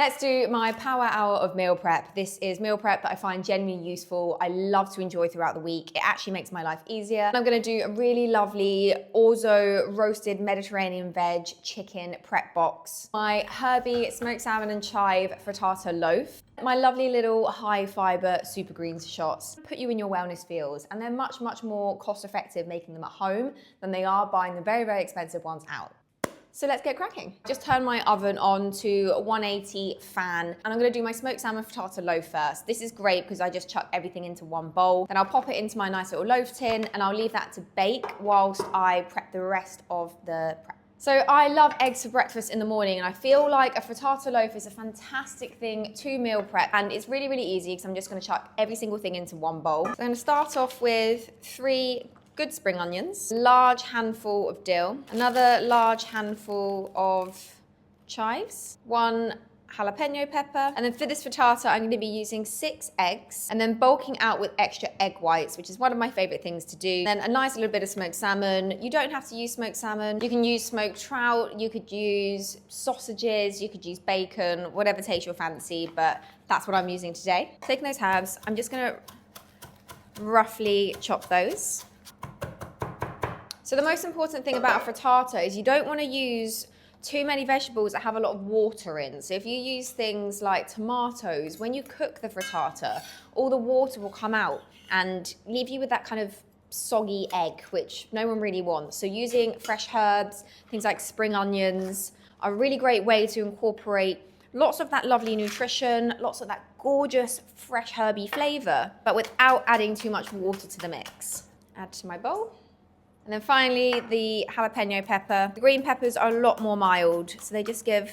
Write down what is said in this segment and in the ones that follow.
Let's do my power hour of meal prep. This is meal prep that I find genuinely useful. I love to enjoy throughout the week. It actually makes my life easier. And I'm gonna do a really lovely Orzo roasted Mediterranean veg chicken prep box. My herby smoked salmon and chive frittata loaf. My lovely little high-fibre super greens shots put you in your wellness feels, and they're much, much more cost effective making them at home than they are buying the very, very expensive ones out. So let's get cracking. Just turn my oven on to 180 fan, and I'm gonna do my smoked salmon frittata loaf first. This is great because I just chuck everything into one bowl. Then I'll pop it into my nice little loaf tin, and I'll leave that to bake whilst I prep the rest of the prep. So I love eggs for breakfast in the morning, and I feel like a frittata loaf is a fantastic thing to meal prep, and it's really, really easy because I'm just gonna chuck every single thing into one bowl. So I'm gonna start off with 3 good spring onions, a large handful of dill, another large handful of chives, 1 jalapeno pepper, and then for this frittata I'm going to be using 6 eggs, and then bulking out with extra egg whites, which is one of my favorite things to do. Then a nice little bit of smoked salmon. You don't have to use smoked salmon. You can use smoked trout, you could use sausages, you could use bacon, whatever takes your fancy, but that's what I'm using today. Taking those herbs, I'm just going to roughly chop those. So the most important thing about a frittata is you don't want to use too many vegetables that have a lot of water in. So if you use things like tomatoes, when you cook the frittata, all the water will come out and leave you with that kind of soggy egg, which no one really wants. So using fresh herbs, things like spring onions, are a really great way to incorporate lots of that lovely nutrition, lots of that gorgeous fresh herby flavor, but without adding too much water to the mix. Add to my bowl. And then finally, the jalapeno pepper. The green peppers are a lot more mild, so they just give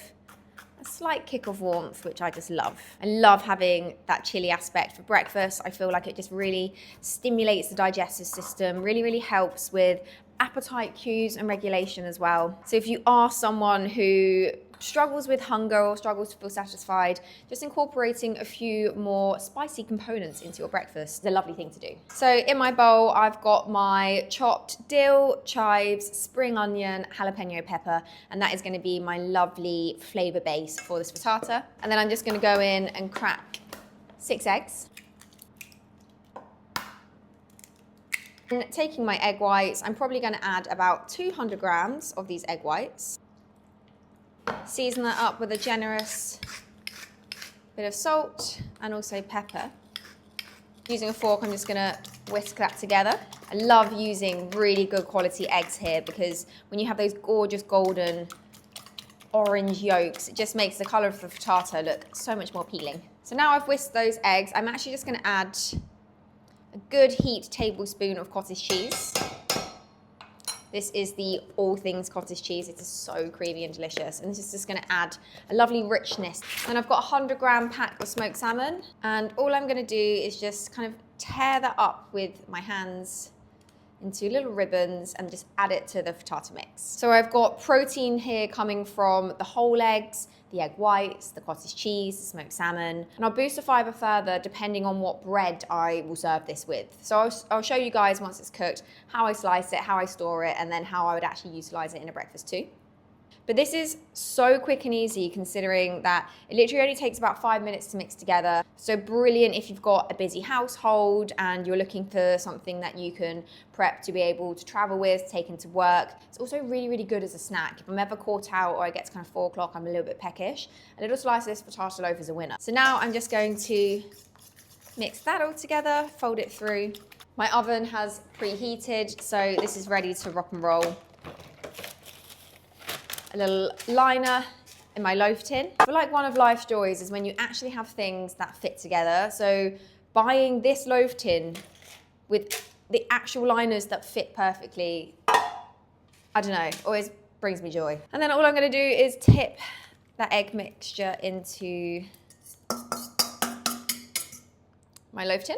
a slight kick of warmth, which I just love. I love having that chili aspect for breakfast. I feel like it just really stimulates the digestive system, really, really helps with appetite cues and regulation as well. So if you are someone who struggles with hunger or struggles to feel satisfied, just incorporating a few more spicy components into your breakfast is a lovely thing to do. So in my bowl, I've got my chopped dill, chives, spring onion, jalapeno pepper, and that is going to be my lovely flavor base for this frittata. And then I'm just going to go in and crack 6 eggs. And taking my egg whites, I'm probably going to add about 200 grams of these egg whites. Season that up with a generous bit of salt and also pepper. Using a fork, I'm just gonna whisk that together. I love using really good quality eggs here because when you have those gorgeous golden orange yolks, it just makes the color of the frittata look so much more appealing. So now I've whisked those eggs, I'm actually just gonna add a good heat tablespoon of cottage cheese. This is the all things cottage cheese. It is so creamy and delicious. And this is just gonna add a lovely richness. And I've got a 100-gram pack of smoked salmon. And all I'm gonna do is just kind of tear that up with my hands into little ribbons and just add it to the frittata mix. So I've got protein here coming from the whole eggs, the egg whites, the cottage cheese, the smoked salmon, and I'll boost the fiber further depending on what bread I will serve this with. So I'll show you guys once it's cooked how I slice it, how I store it, and then how I would actually utilize it in a breakfast too. But this is so quick and easy considering that it literally only takes about 5 minutes to mix together. So brilliant if you've got a busy household and you're looking for something that you can prep to be able to travel with, take into work. It's also really, really good as a snack. If I'm ever caught out or I get to kind of 4 o'clock, I'm a little bit peckish. A little slice of this frittata loaf is a winner. So now I'm just going to mix that all together, fold it through. My oven has preheated, so this is ready to rock and roll. A little liner in my loaf tin. I feel like one of life's joys is when you actually have things that fit together. So buying this loaf tin with the actual liners that fit perfectly, I don't know, always brings me joy. And then all I'm gonna do is tip that egg mixture into my loaf tin.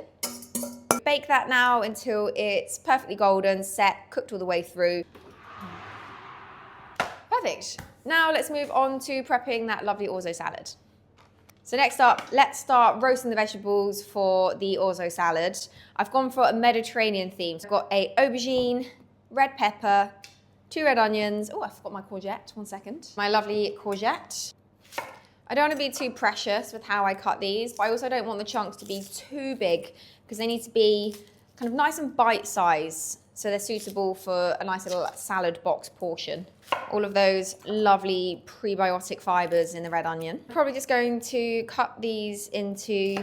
Bake that now until it's perfectly golden, set, cooked all the way through. Perfect. Now let's move on to prepping that lovely Orzo salad. So next up, let's start roasting the vegetables for the Orzo salad. I've gone for a Mediterranean theme. So I've got a aubergine, red pepper, 2 red onions. Oh, I forgot my courgette, 1 second. My lovely courgette. I don't want to be too precious with how I cut these, but I also don't want the chunks to be too big because they need to be kind of nice and bite size, so they're suitable for a nice little salad box portion. All of those lovely prebiotic fibers in the red onion. I'm probably just going to cut these into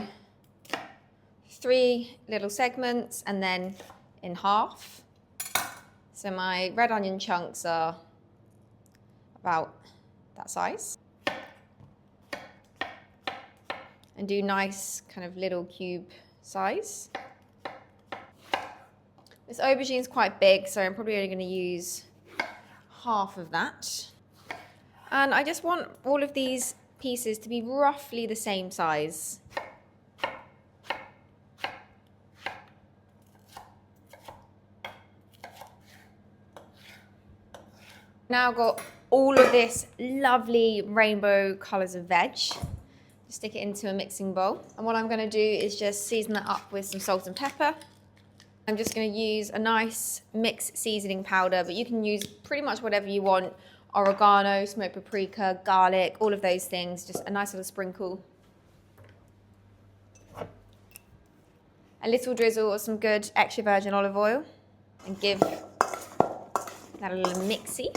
3 little segments and then in half. So my red onion chunks are about that size. And do nice kind of little cube size. This aubergine is quite big, so I'm probably only going to use half of that. And I just want all of these pieces to be roughly the same size. Now I've got all of this lovely rainbow colours of veg. Stick it into a mixing bowl. And what I'm going to do is just season that up with some salt and pepper. I'm just going to use a nice mixed seasoning powder, but you can use pretty much whatever you want. Oregano, smoked paprika, garlic, all of those things. Just a nice little sprinkle. A little drizzle of some good extra virgin olive oil. And give that a little mixy.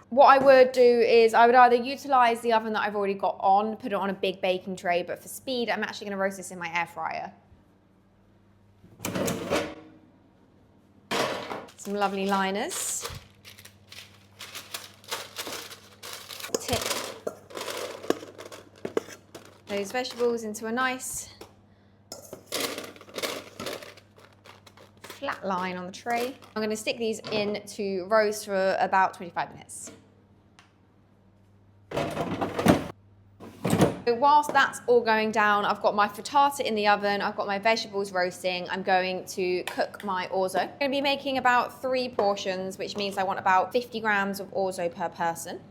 What I would do is I would either utilise the oven that I've already got on, put it on a big baking tray, but for speed, I'm actually going to roast this in my air fryer. Some lovely liners. Tip those vegetables into a nice flat line on the tray. I'm going to stick these in to roast for about 25 minutes. So whilst that's all going down, I've got my frittata in the oven, I've got my vegetables roasting, I'm going to cook my orzo. I'm going to be making about 3 portions, which means I want about 50 grams of orzo per person.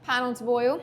Pan on to boil.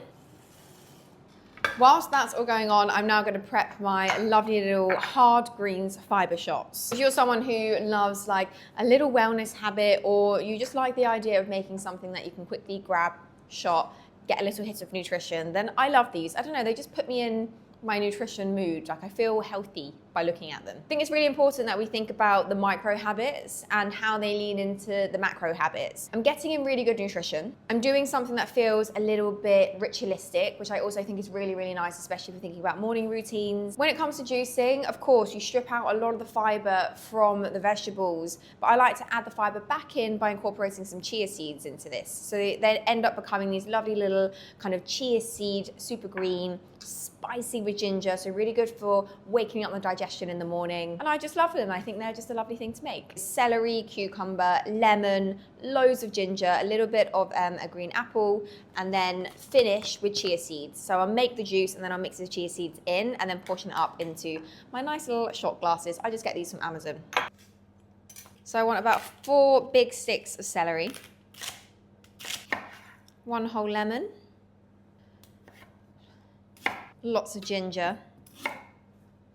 Whilst that's all going on, I'm now going to prep my lovely little hard greens fibre shots. If you're someone who loves like a little wellness habit, or you just like the idea of making something that you can quickly grab, shot, get a little hit of nutrition, then I love these. I don't know, they just put me in my nutrition mood. Like I feel healthy by looking at them. I think it's really important that we think about the micro habits and how they lean into the macro habits. I'm getting in really good nutrition. I'm doing something that feels a little bit ritualistic, which I also think is really, really nice, especially if you're thinking about morning routines. When it comes to juicing, of course, you strip out a lot of the fiber from the vegetables, but I like to add the fiber back in by incorporating some chia seeds into this. So they end up becoming these lovely little kind of chia seed, super green, spicy with ginger, so really good for waking up the digestion in the morning. And I just love them. I think they're just a lovely thing to make. Celery, cucumber, lemon, loads of ginger, a little bit of a green apple, and then finish with chia seeds. So I'll make the juice and then I'll mix the chia seeds in and then portion it up into my nice little shot glasses. I just get these from Amazon. So I want about 4 big sticks of celery, 1 whole lemon, lots of ginger,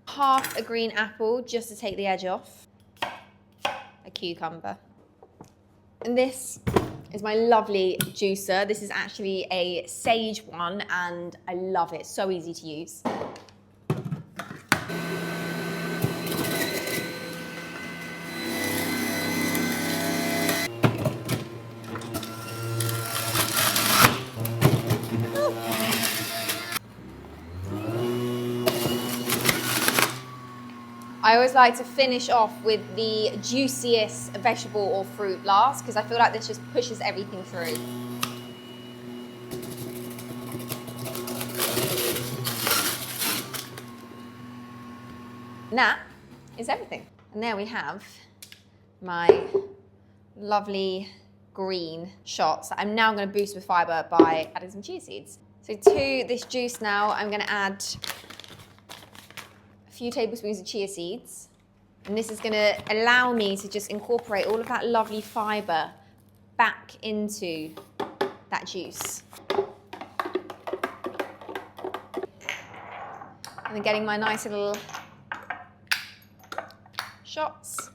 half a green apple just to take the edge off, a cucumber. And this is my lovely juicer. This is actually a sage one and I love it. So easy to use. I always like to finish off with the juiciest vegetable or fruit last because I feel like this just pushes everything through. And that is everything. And there we have my lovely green shots that I'm now going to boost with fibre by adding some chia seeds. So to this juice now, I'm going to add a few tablespoons of chia seeds. And this is going to allow me to just incorporate all of that lovely fibre back into that juice. And then getting my nice little shots.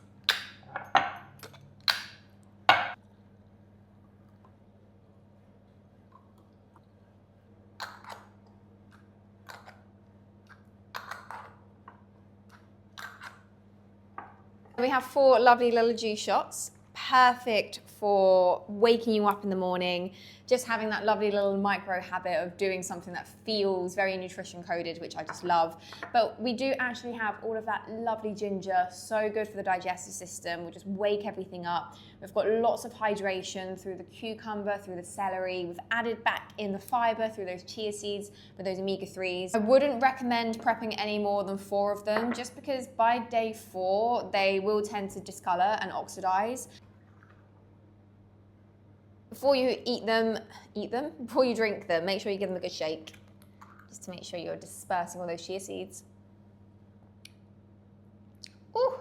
We have 4 lovely little juice shots, perfect for waking you up in the morning, just having that lovely little micro habit of doing something that feels very nutrition coded, which I just love. But we do actually have all of that lovely ginger, so good for the digestive system. We'll just wake everything up. We've got lots of hydration through the cucumber, through the celery. We've added back in the fiber through those chia seeds with those omega-3s. I wouldn't recommend prepping any more than 4 of them, just because by day 4, they will tend to discolor and oxidize. Before you before you drink them, make sure you give them a good shake, just to make sure you're dispersing all those chia seeds. Ooh.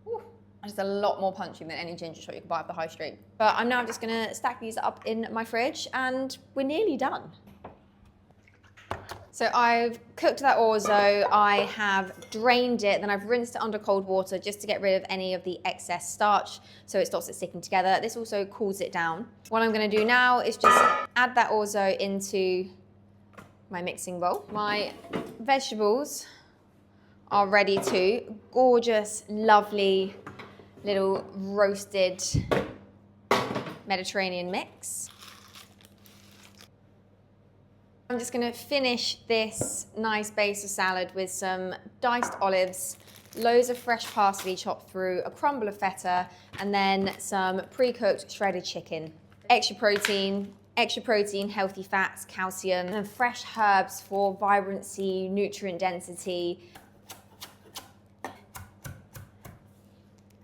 Ooh. Just a lot more punchy than any ginger shot you can buy off the high street. But I'm now just gonna stack these up in my fridge and we're nearly done. So I've cooked that orzo, I have drained it, then I've rinsed it under cold water just to get rid of any of the excess starch so it stops it sticking together. This also cools it down. What I'm going to do now is just add that orzo into my mixing bowl. My vegetables are ready too. Gorgeous, lovely little roasted Mediterranean mix. I'm just going to finish this nice base of salad with some diced olives, loads of fresh parsley chopped through, a crumble of feta, and then some pre-cooked shredded chicken. Extra protein, healthy fats, calcium, and fresh herbs for vibrancy, nutrient density.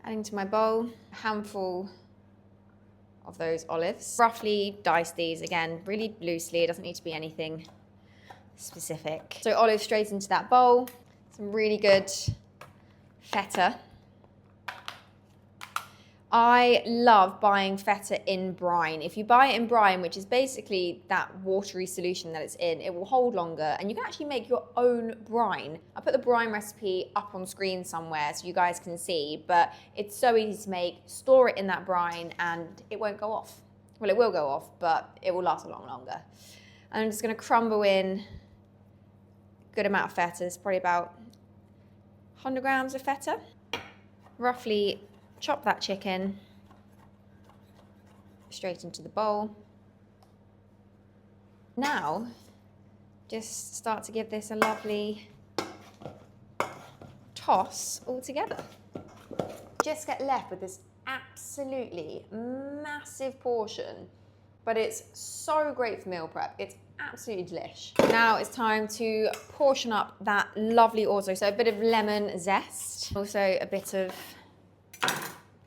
Adding to my bowl, a handful of those olives. Roughly dice these, again, really loosely. It doesn't need to be anything specific. So olives straight into that bowl. Some really good feta. I love buying feta in brine. If you buy it in brine, which is basically that watery solution that it's in, it will hold longer and you can actually make your own brine. I put the brine recipe up on screen somewhere so you guys can see, but it's so easy to make. Store it in that brine and it won't go off. Well, it will go off, but it will last a lot longer. And I'm just gonna crumble in a good amount of feta. It's probably about 100 grams of feta. Roughly chop that chicken straight into the bowl. Now, just start to give this a lovely toss all together. Just get left with this absolutely massive portion, but it's so great for meal prep. It's absolutely delish. Now it's time to portion up that lovely orzo. So a bit of lemon zest, also a bit of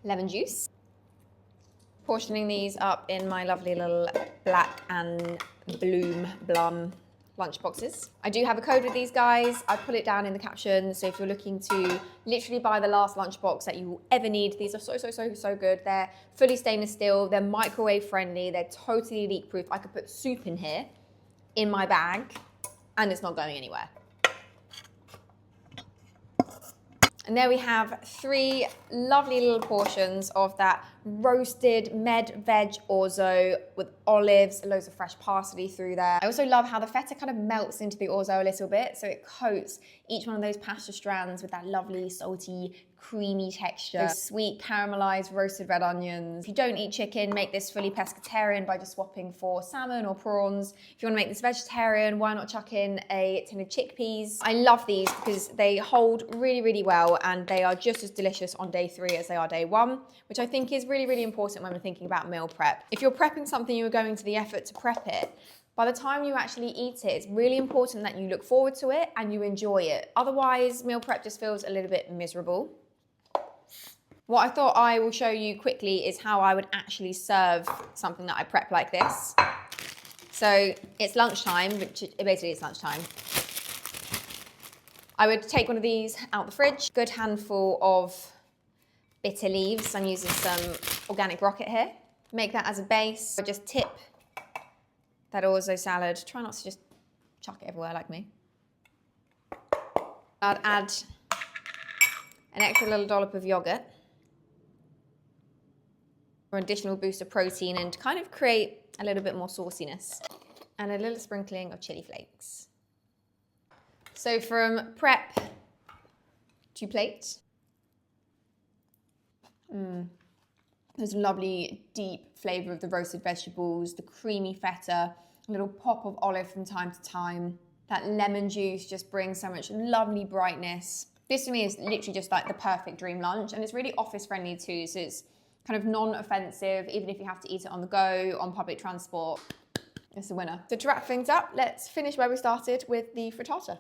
lemon juice. Portioning these up in my lovely little Black and Blum lunch boxes. I do have a code with these guys. I put it down in the caption. So if you're looking to literally buy the last lunch box that you will ever need, these are so good. They're fully stainless steel. They're microwave friendly. They're totally leak proof. I could put soup in here in my bag and it's not going anywhere. And there we have 3 lovely little portions of that roasted veg orzo with olives, loads of fresh parsley through there. I also love how the feta kind of melts into the orzo a little bit, so it coats each one of those pasta strands with that lovely salty, creamy texture. Those sweet caramelized roasted red onions. If you don't eat chicken, make this fully pescatarian by just swapping for salmon or prawns. If you want to make this vegetarian, why not chuck in a tin of chickpeas? I love these because they hold really well and they are just as delicious on day 3 as they are day 1, which I think is really important when we're thinking about meal prep. If you're prepping something, you're going to the effort to prep it, by the time you actually eat it, it's really important that you look forward to it and you enjoy it. Otherwise, meal prep just feels a little bit miserable. What I thought I will show you quickly is how I would actually serve something that I prep like this. So it's lunchtime, which basically it's lunchtime. I would take one of these out the fridge, good handful of bitter leaves. I'm using some organic rocket here. Make that as a base. I just tip that orzo salad. Try not to just chuck it everywhere like me. I'd add an extra little dollop of yogurt for an additional boost of protein and to kind of create a little bit more sauciness. And a little sprinkling of chili flakes. So from prep to plate. There's a lovely deep flavour of the roasted vegetables, the creamy feta, a little pop of olive from time to time. That lemon juice just brings so much lovely brightness. This to me is literally just like the perfect dream lunch, and it's really office friendly too, so it's kind of non-offensive, even if you have to eat it on the go, on public transport. It's a winner. So to wrap things up, let's finish where we started with the frittata.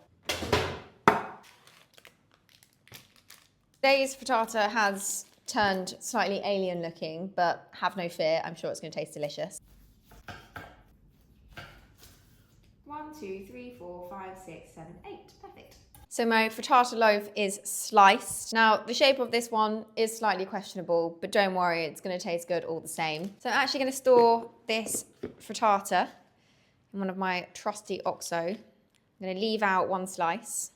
Today's frittata has turned slightly alien looking, but have no fear, I'm sure it's going to taste delicious. 1, 2, 3, 4, 5, 6, 7, 8. Perfect. So my frittata loaf is sliced. Now, the shape of this one is slightly questionable, but don't worry, it's going to taste good all the same. So I'm actually going to store this frittata in one of my trusty Orzo. I'm going to leave out one slice.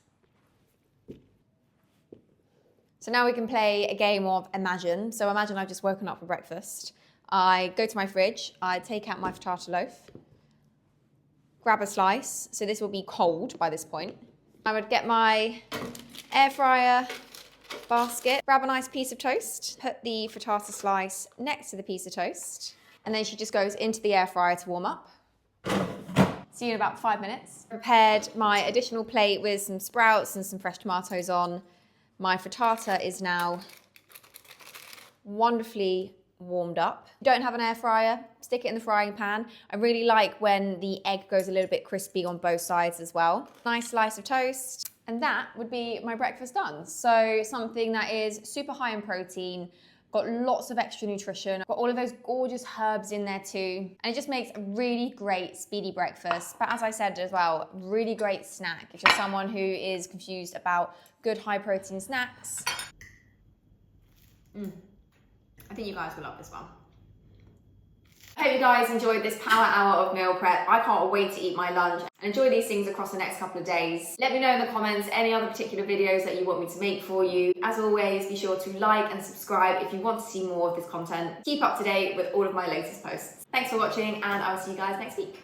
So now we can play a game of imagine. So imagine I've just woken up for breakfast. I go to my fridge, I take out my frittata loaf, grab a slice. So this will be cold by this point. I would get my air fryer basket, grab a nice piece of toast, put the frittata slice next to the piece of toast, and then she just goes into the air fryer to warm up. See you in about 5 minutes. Prepared my additional plate with some sprouts and some fresh tomatoes on. My frittata is now wonderfully warmed up. If you don't have an air fryer, stick it in the frying pan. I really like when the egg goes a little bit crispy on both sides as well. Nice slice of toast. And that would be my breakfast done. So something that is super high in protein, got lots of extra nutrition, got all of those gorgeous herbs in there too. And it just makes a really great speedy breakfast. But as I said as well, really great snack if you're someone who is confused about good high protein snacks. I think you guys will love this one. I hope you guys enjoyed this power hour of meal prep. I can't wait to eat my lunch and enjoy these things across the next couple of days. Let me know in the comments any other particular videos that you want me to make for you. As always, be sure to like and subscribe if you want to see more of this content. Keep up to date with all of my latest posts. Thanks for watching, and I will see you guys next week.